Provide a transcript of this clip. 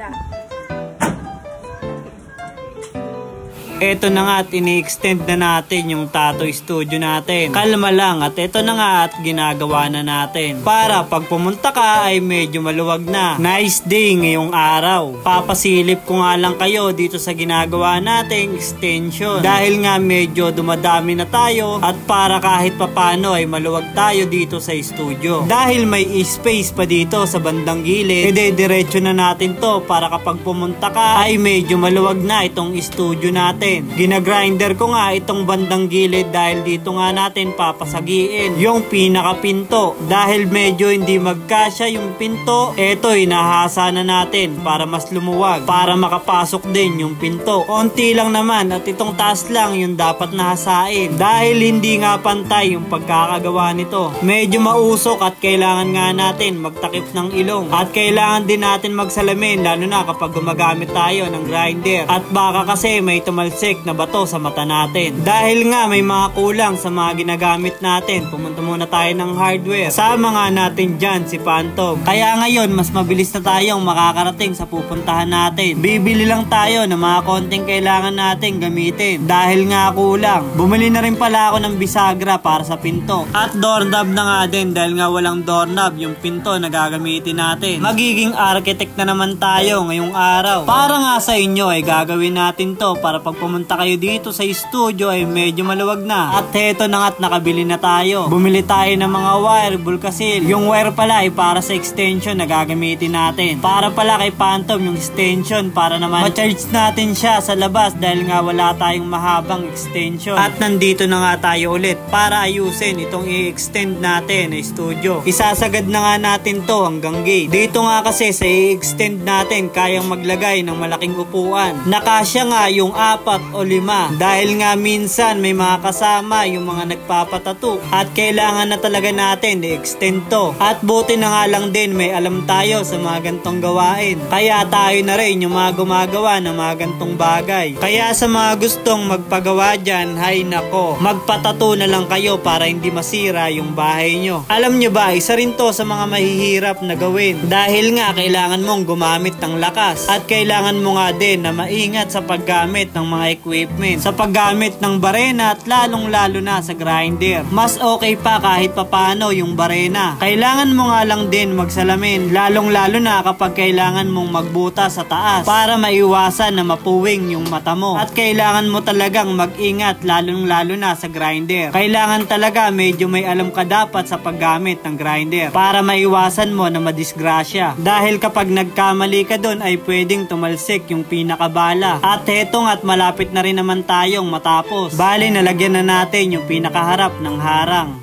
ganda. Ito na nga at ini-extend na natin yung tattoo studio natin. Kalma lang at ito na nga at ginagawa na natin. Para pag pumunta ka ay medyo maluwag na. Nice day ngayong araw. Papasilip ko nga lang kayo dito sa ginagawa nating extension. Dahil nga medyo dumadami na tayo at para kahit papano ay maluwag tayo dito sa studio. Dahil may space pa dito sa bandang gilid, diretso na natin to para kapag pumunta ka ay medyo maluwag na itong studio natin. Ginagrinder ko nga itong bandang gilid dahil dito nga natin papasagiin yung pinakapinto. Dahil medyo hindi magkasya yung pinto, eto inahasa na natin para mas lumuwag, para makapasok din yung pinto. Konti lang naman at itong taas lang yung dapat nahasain. Dahil hindi nga pantay yung pagkakagawa nito. Medyo mausok at kailangan nga natin magtakip ng ilong. At kailangan din natin magsalamin lalo na kapag gumagamit tayo ng grinder. At baka kasi may tumalsik na bato sa mata natin. Dahil nga may mga kulang sa mga ginagamit natin, pumunta muna tayo ng hardware. Sama nga natin dyan si Phantom. Kaya ngayon mas mabilis na tayong makakarating sa pupuntahan natin. Bibili lang tayo ng mga konting kailangan natin gamitin. Dahil nga kulang. Bumili na rin pala ako ng bisagra para sa pinto. At doorknob na nga din dahil nga walang doorknob yung pinto na gagamitin natin. Magiging architect na naman tayo ngayong araw. Para nga sa inyo ay gagawin natin to para pag pumunta kayo dito sa studio ay medyo maluwag na. At heto na nga't nakabili na tayo. Bumili tayo ng mga wire, bulkasil. Yung wire pala ay para sa extension na gagamitin natin. Para pala kay Phantom yung extension para naman ma-charge natin siya sa labas dahil nga wala tayong mahabang extension. At nandito na nga tayo ulit para ayusin itong i-extend natin na studio. Isasagad na nga natin to hanggang gate. Dito nga kasi sa i-extend natin kayang maglagay ng malaking upuan. Nakasya nga yung 4 o 5 dahil nga minsan may mga kasama yung mga nagpapatato at kailangan na talaga natin i-extend to. At buti na nga lang din may alam tayo sa mga gantong gawain. Kaya tayo na rin yung mga gumagawa ng mga gantong bagay. Kaya sa mga gustong magpagawa dyan, hay nako, magpatato na lang kayo para hindi masira yung bahay nyo. Alam nyo ba, isa rin to sa mga mahihirap na gawin dahil nga kailangan mong gumamit ng lakas at kailangan mo nga din na maingat sa paggamit ng mga equipment, sa paggamit ng barena at lalong lalo na sa grinder. Mas okay pa kahit papano yung barena. Kailangan mo nga lang din magsalamin lalong lalo na kapag kailangan mong magbuta sa taas para maiwasan na mapuwing yung mata mo. At kailangan mo talagang mag-ingat lalong lalo na sa grinder. Kailangan talaga medyo may alam ka dapat sa paggamit ng grinder para maiwasan mo na madisgrasya. Dahil kapag nagkamali ka doon ay pwedeng tumalsik yung pinakabala. At hetong at malapit na rin naman tayong matapos. Bali nalagyan na natin yung pinakaharap ng harang.